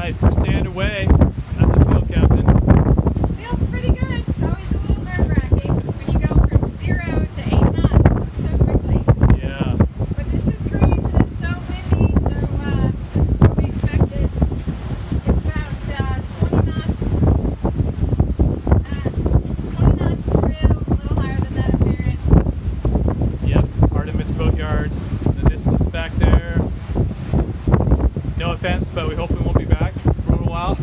Alright, first day underway. How's it feel, Captain? Feels pretty good. It's always a little nerve-wracking when you go from 0 to 8 knots so quickly. Yeah. But this is great and it's so windy, so this is what we expected. It's about 20 knots. 20 knots through, a little higher than that apparent. Yep, Artemis boatyards in the distance back there. No offense, but we hope we won't be back for a little while.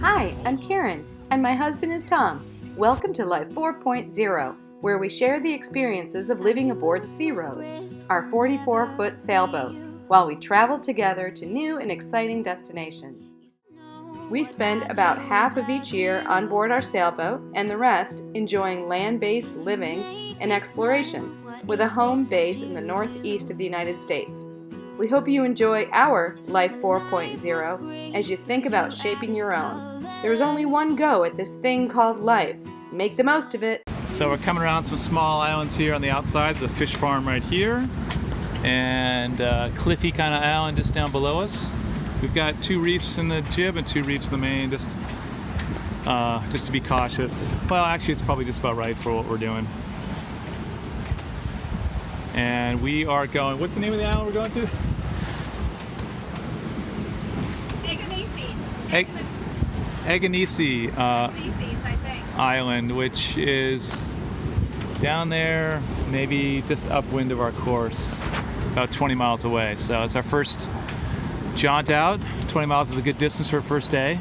Hi, I'm Karen, and my husband is Tom. Welcome to Life 4.0, where we share the experiences of living aboard Leros, our 44-foot sailboat, while we travel together to new and exciting destinations. We spend about half of each year on board our sailboat, and the rest enjoying land-based living and exploration, with a home base in the northeast of the United States. We hope you enjoy our Life 4.0 as you think about shaping your own. There's only one go at this thing called life. Make the most of it. So we're coming around some small islands here on the outside. There's a fish farm right here, and cliffy kind of island just down below us. We've got 2 reefs in the jib and 2 reefs in the main, just to be cautious. Well, actually, it's probably just about right for what we're doing. And we are going. What's the name of the island we're going to? Agathonisi Island, which is down there, maybe just upwind of our course, about 20 miles away. So it's our first jaunt out. 20 miles is a good distance for a first day,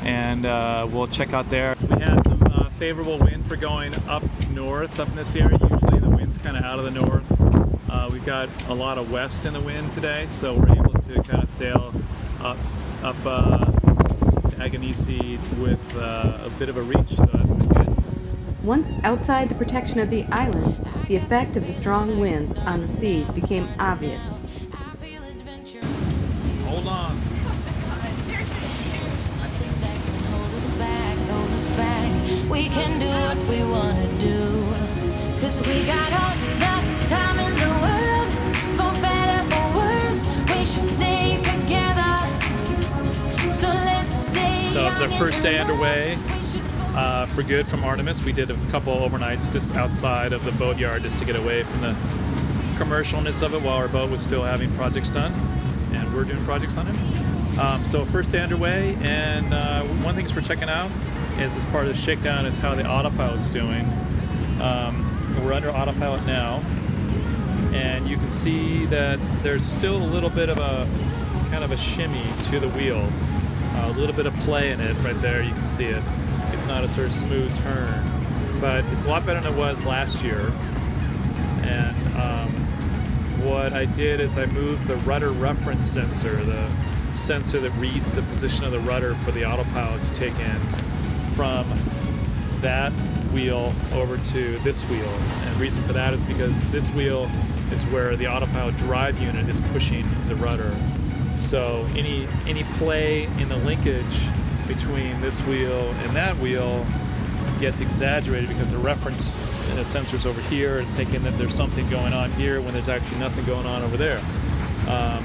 and we'll check out there. We had some favorable wind for going up north, up in this area. Usually the wind's kind of out of the north. We've got a lot of west in the wind today, so we're able to kind of sail up to Agathonisi with a bit of a reach, so that's been good. Once outside the protection of the islands, the effect of the strong winds on the seas became obvious. Hold on. We can do what we want to do, 'cause we got all the time in the world. For better or worse, we should stay together. So let's stay. So it's our first day underway for good from Artemis. We did a couple overnights just outside of the boatyard just to get away from the commercialness of it while our boat was still having projects done, and we're doing projects on it. So first day underway, and one thing we're checking out is, as part of the shakedown, is how the autopilot's doing. We're under autopilot now, and you can see that there's still a little bit of a kind of a shimmy to the wheel, a little bit of play in it right there. You can see it. It's not a sort of smooth turn, but it's a lot better than it was last year. And what I did is I moved the rudder reference sensor, the sensor that reads the position of the rudder for the autopilot to take in, from that wheel over to this wheel. And the reason for that is because this wheel is where the autopilot drive unit is pushing the rudder. So any play in the linkage between this wheel and that wheel gets exaggerated because the reference sensor's over here and thinking that there's something going on here when there's actually nothing going on over there.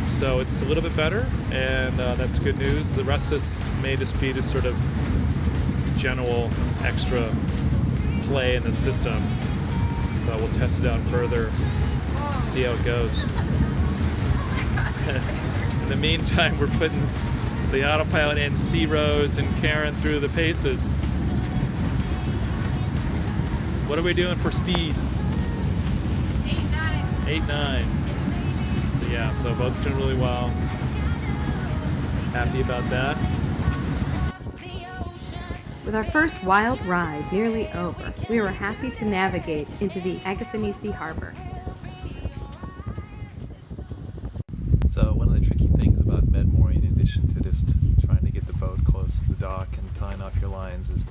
So it's a little bit better, and that's good news. The rest of this may just be just sort of general extra play in the system, but we'll test it out further, see how it goes. In the meantime, we're putting the autopilot and Rose and Karen through the paces. What are we doing for speed? 8-9. 8-9. So yeah, so boat's doing really well. Happy about that. With our first wild ride nearly over, we were happy to navigate into the Agathonisi harbor. So one of the tricky things about med-mooring, in addition to just trying to get the boat close to the dock and tying off your lines, is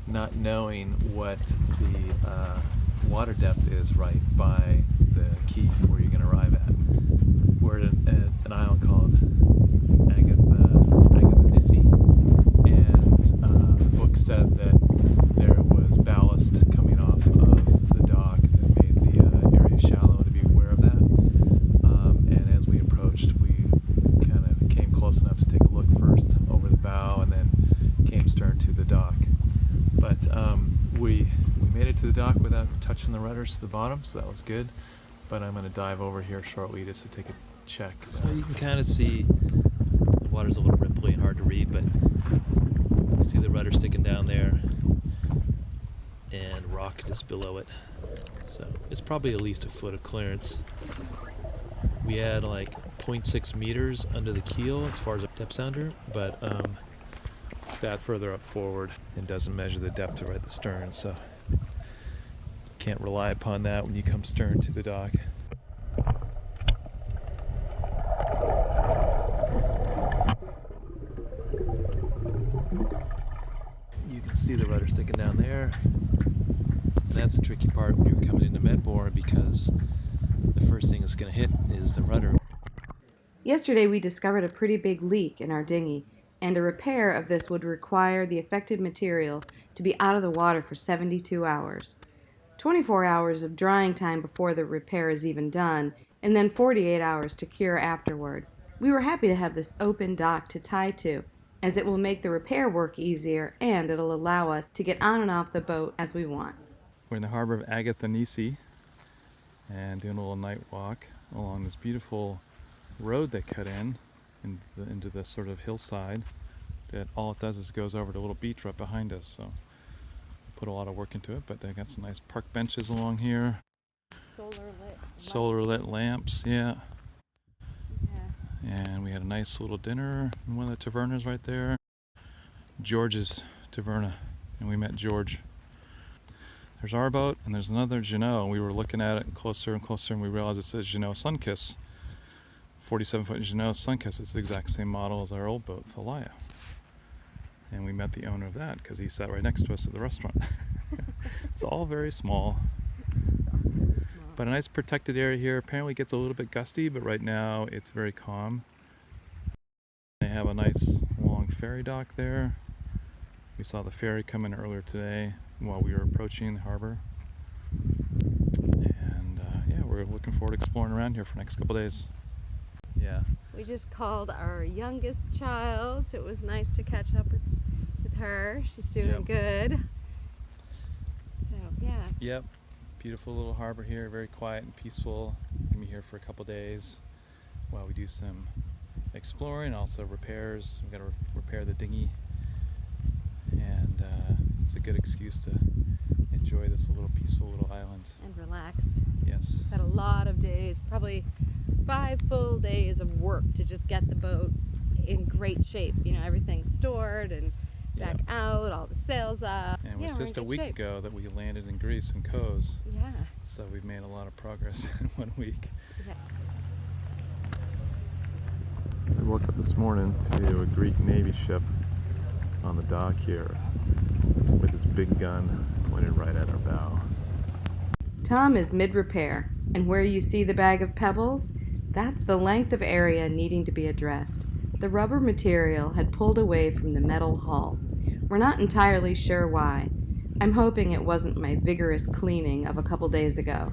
not knowing what the water depth is right by the key where you're going to arrive at. We're at an island called Agathonisi, and the book said that there was ballast coming off of the dock that made the area shallow, to be aware of that. And as we approached, we kind of came close enough to take to the dock without touching the rudders to the bottom, so that was good. But I'm going to dive over here shortly just to take a check. So you can kind of see the water's a little ripply and hard to read, but you see the rudder sticking down there and rock just below it. So it's probably at least a foot of clearance. We had like 0.6 meters under the keel as far as a depth sounder, but that further up forward and doesn't measure the depth right at the stern, so can't rely upon that when you come stern to the dock. You can see the rudder sticking down there, and that's the tricky part when you're coming into Medmore, because the first thing that's going to hit is the rudder. Yesterday we discovered a pretty big leak in our dinghy, and a repair of this would require the affected material to be out of the water for 72 hours. 24 hours of drying time before the repair is even done, and then 48 hours to cure afterward. We were happy to have this open dock to tie to, as it will make the repair work easier and it'll allow us to get on and off the boat as we want. We're in the harbor of Agathonisi and doing a little night walk along this beautiful road they cut into the sort of hillside that all it does is goes over to a little beach right behind us. So put a lot of work into it, but they got some nice park benches along here. Solar lit lamps, yeah. And we had a nice little dinner in one of the tavernas right there. George's taverna, and we met George. There's our boat, and there's another Jeannot. We were looking at it closer and closer, and we realized it says Jeannot Sunkiss. 47-foot Jeannot Sunkiss. It's the exact same model as our old boat, Thalia. And we met the owner of that because he sat right next to us at the restaurant. It's all very small. But a nice protected area here. Apparently it gets a little bit gusty, but right now it's very calm. They have a nice long ferry dock there. We saw the ferry come in earlier today while we were approaching the harbor. And yeah, we're looking forward to exploring around here for the next couple days. Yeah. We just called our youngest child, so it was nice to catch up with her. She's doing good. So, yeah. Yep. Beautiful little harbor here, very quiet and peaceful. We'll be here for a couple days while we do some exploring, also repairs. We've got to repair the dinghy, and it's a good excuse to enjoy this little peaceful little island. And relax. Yes. Had a lot of days, probably 5 full days of work to just get the boat in great shape. You know, everything's stored and back out, all the sails up. And it was just a week ago that we landed in Greece in Kos. Yeah. So we've made a lot of progress in 1 week. Yeah. I woke up this morning to a Greek Navy ship on the dock here with his big gun pointed right at our bow. Tom is mid-repair, and where you see the bag of pebbles, that's the length of area needing to be addressed. The rubber material had pulled away from the metal hull. We're not entirely sure why. I'm hoping it wasn't my vigorous cleaning of a couple days ago.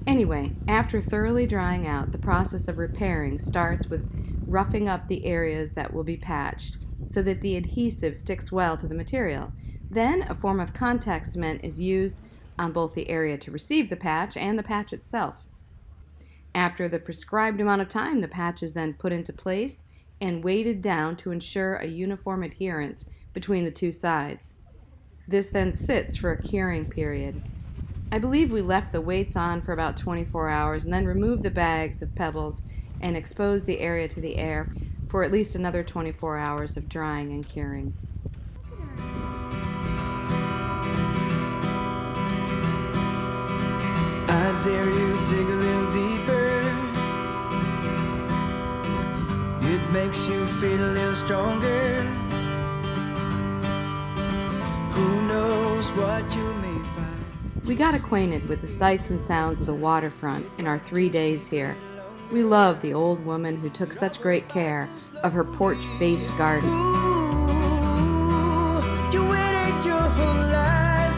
Anyway, after thoroughly drying out, the process of repairing starts with roughing up the areas that will be patched so that the adhesive sticks well to the material. Then a form of contact cement is used on both the area to receive the patch and the patch itself. After the prescribed amount of time, the patch is then put into place and weighted down to ensure a uniform adherence between the two sides. This then sits for a curing period. I believe we left the weights on for about 24 hours and then removed the bags of pebbles and exposed the area to the air for at least another 24 hours of drying and curing. I dare you dig a little deeper. It makes you feel a little stronger. Who knows what you may find. We got acquainted with the sights and sounds of the waterfront in our 3 days here. We love the old woman who took such great care of her porch-based garden. Ooh, you waited your whole life.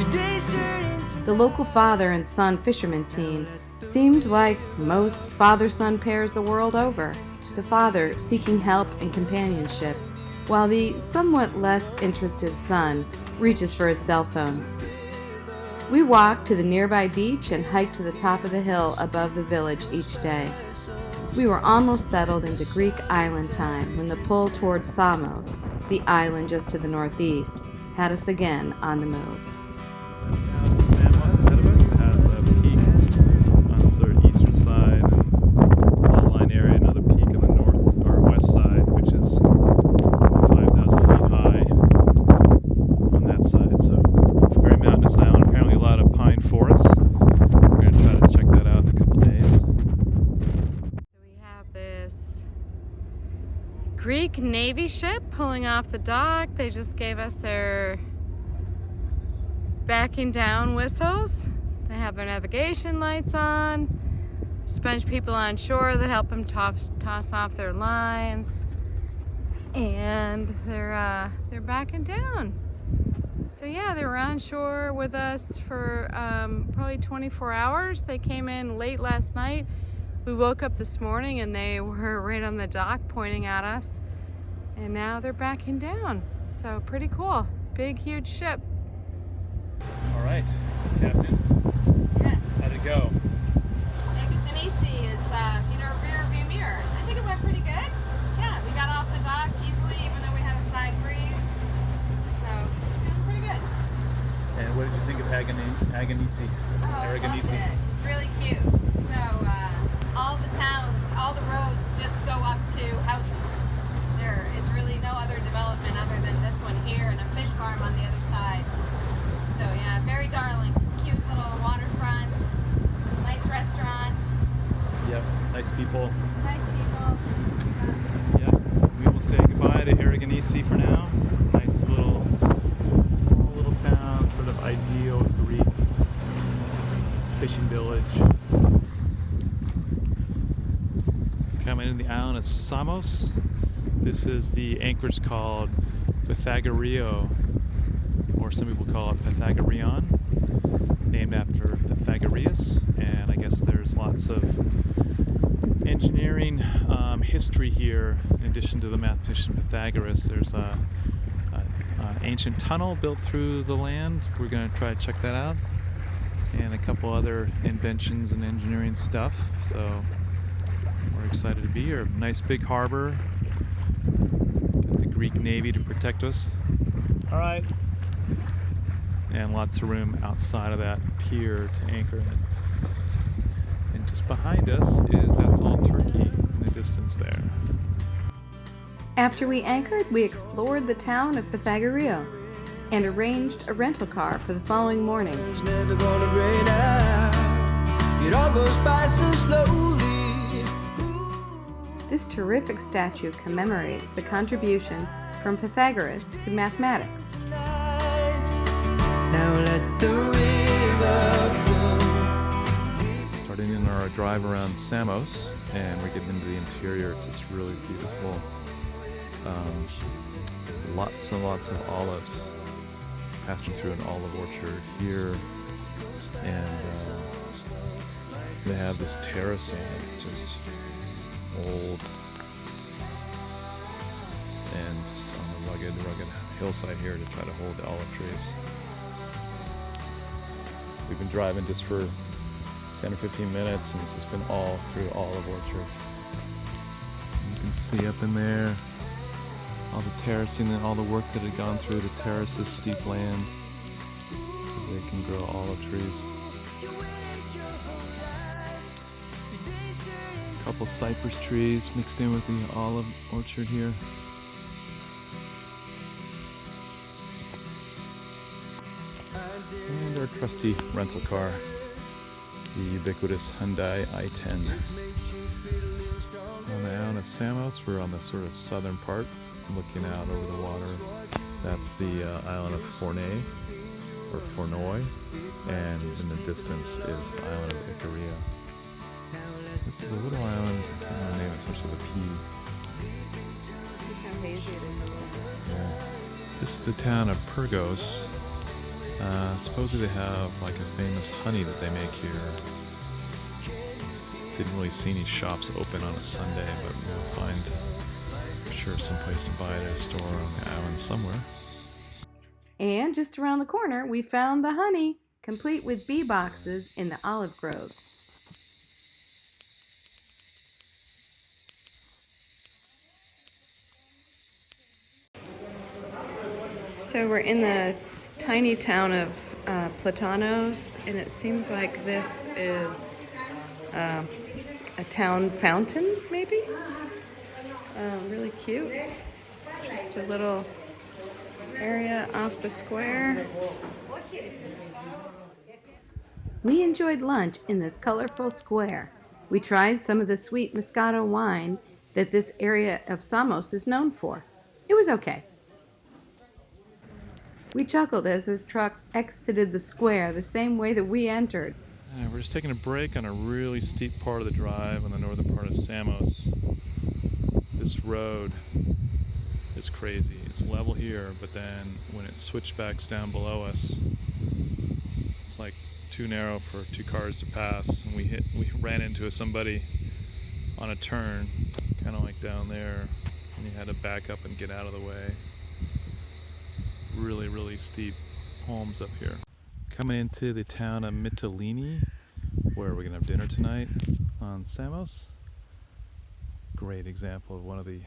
Your days turned into The local father and son fisherman team seemed like most father-son pairs the world over, the father seeking help and companionship, while the somewhat less interested son reaches for his cell phone. We walked to the nearby beach and hiked to the top of the hill above the village each day. We were almost settled into Greek island time when the pull towards Samos, the island just to the northeast, had us again on the move. That's Samos ahead of us. It has a peak on the sort of eastern side and line area, another peak on the north or west side, which is 5,000 feet high on that side. So very mountainous island. Apparently a lot of pine forests. We're going to try to check that out in a couple days. So we have this Greek Navy ship pulling off the dock. They just gave us their backing down whistles. They have their navigation lights on. There's a bunch of people on shore that help them toss off their lines. And they're backing down. So yeah, they were on shore with us for probably 24 hours. They came in late last night. We woke up this morning and they were right on the dock pointing at us. And now they're backing down. So pretty cool. Big, huge ship. All right, Captain. Yes. How'd it go? Agathonisi is in our rear view mirror. I think it went pretty good. Yeah, we got off the dock easily even though we had a side breeze. So, feeling pretty good. And what did you think of Agathonisi? Oh, I loved it. It's really cute. So, all the towns, all the roads just go up to houses. There is really no other development other than this one here and a fish farm on the other side. So yeah, very darling. Cute little waterfront, nice restaurants. Yep, nice people. Nice people. Yep, we will say goodbye to Agathonisi for now. Nice little, small little town, sort of ideal Greek fishing village. Coming into the island of Samos. This is the anchorage called Pythagoreio, or some people call it Pythagoreon, named after Pythagoras. And I guess there's lots of engineering history here. In addition to the mathematician Pythagoras, there's a ancient tunnel built through the land. We're going to try to check that out, and a couple other inventions and engineering stuff. So we're excited to be here. Nice big harbor. Got the Greek Navy to protect us. All right. And lots of room outside of that pier to anchor in. And just behind us that's all Turkey in the distance there. After we anchored, we explored the town of Pythagoreio and arranged a rental car for the following morning. It's never gonna rain out. It all goes by so slowly. This terrific statue commemorates the contribution from Pythagoras to mathematics. Now let the river flow. Starting in our drive around Samos, and we're getting into the interior. It's just really beautiful. Lots and lots of olives. Passing through an olive orchard here, and they have this terracing. It's just old and just on the rugged hillside here to try to hold the olive trees. We've been driving just for 10 or 15 minutes, and it's just been all through olive orchards. You can see up in there all the terracing and all the work that had gone through to terrace this steep land so they can grow olive trees. A couple cypress trees mixed in with the olive orchard here. And our trusty rental car, the ubiquitous Hyundai i10. On the island of Samos, we're on the sort of southern part, looking out over the water. That's the island of Forney, or Fornoy, and in the distance is the island of Icaria. This is a little island, I don't know the name, it starts with a P. Yeah. This is the town of Pyrgos. Supposedly they have like a famous honey that they make here. Didn't really see any shops open on a Sunday, but we'll find, I'm sure, someplace to buy it at a store on the island somewhere. And just around the corner, we found the honey. complete with bee boxes in the olive groves. So we're in the tiny town of Platanos, and it seems like this is a town fountain, maybe? Really cute. Just a little area off the square. We enjoyed lunch in this colorful square. We tried some of the sweet Moscato wine that this area of Samos is known for. It was okay. We chuckled as this truck exited the square the same way that we entered. We're just taking a break on a really steep part of the drive on the northern part of Samos. This road is crazy. It's level here, but then when it switchbacks down below us, it's like too narrow for two cars to pass, and we ran into somebody on a turn, kind of like down there, and you had to back up and get out of the way. Really, really steep homes up here. Coming into the town of Mytilene, where we're gonna have dinner tonight on Samos. Great example of one of the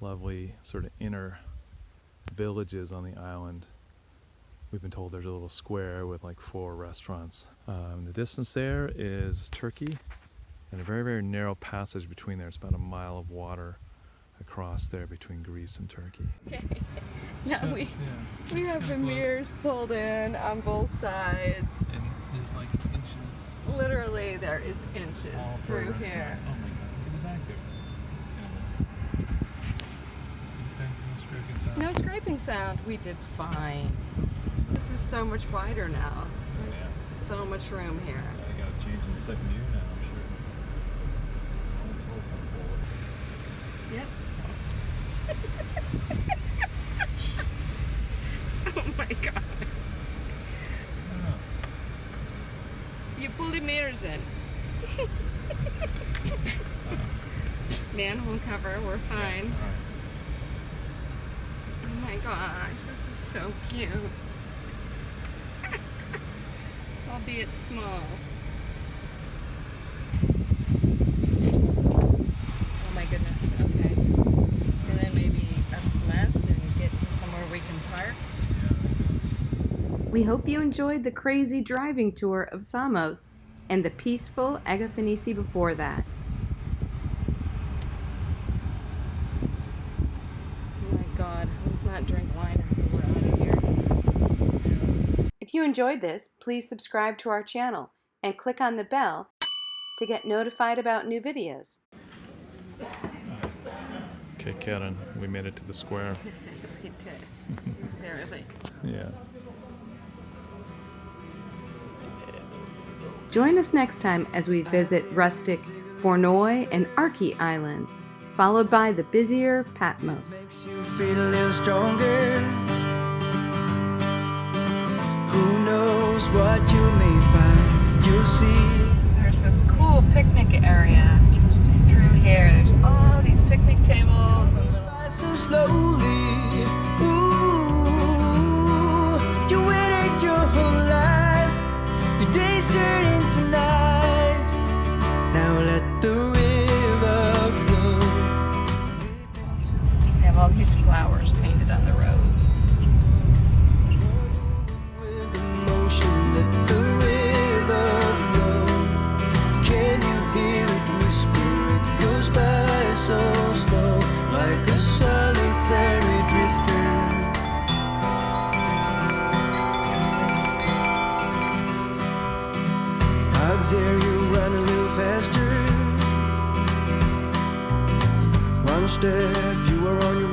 lovely sort of inner villages on the island. We've been told there's a little square with like 4 restaurants. In the distance there is Turkey, and a very, very narrow passage between there. It's about a mile of water across there between Greece and Turkey. Now we have the mirrors pulled in on both sides. And there's like inches. Literally, there is inches through here. Oh my god, look at the back there. It's kind of No scraping sound. We did fine. This is so much wider now. There's so much room here. I gotta change in the second year now, I'm sure. Yep. Oh my god. You pull the mirrors in. Manhole cover, we're fine. Oh my gosh, this is so cute. Albeit small. Oh my goodness, okay. And then maybe up left and get to somewhere we can park. We hope you enjoyed the crazy driving tour of Samos and the peaceful Agathonisi before that. Oh my god, let's not drink wine until we're out of here. If you enjoyed this, please subscribe to our channel and click on the bell to get notified about new videos. Okay, Karen, we made it to the square. We did. Barely. Yeah. Join us next time as we visit rustic Fornoy and Archi Islands, followed by the busier Patmos. Makes you feel a little stronger. Who knows what you may find? You'll see. There's this cool picnic area through here. There's all these picnic tables and little... By so slowly. Ooh, you waited your whole life. Your days turn into nights. Now let the river flow. They have all these flowers painted on the roads. With emotion, let the river flow. Can you hear it whisper? It goes by so slow, like a solitary drifter. How dare you run a little faster? One step, you are on your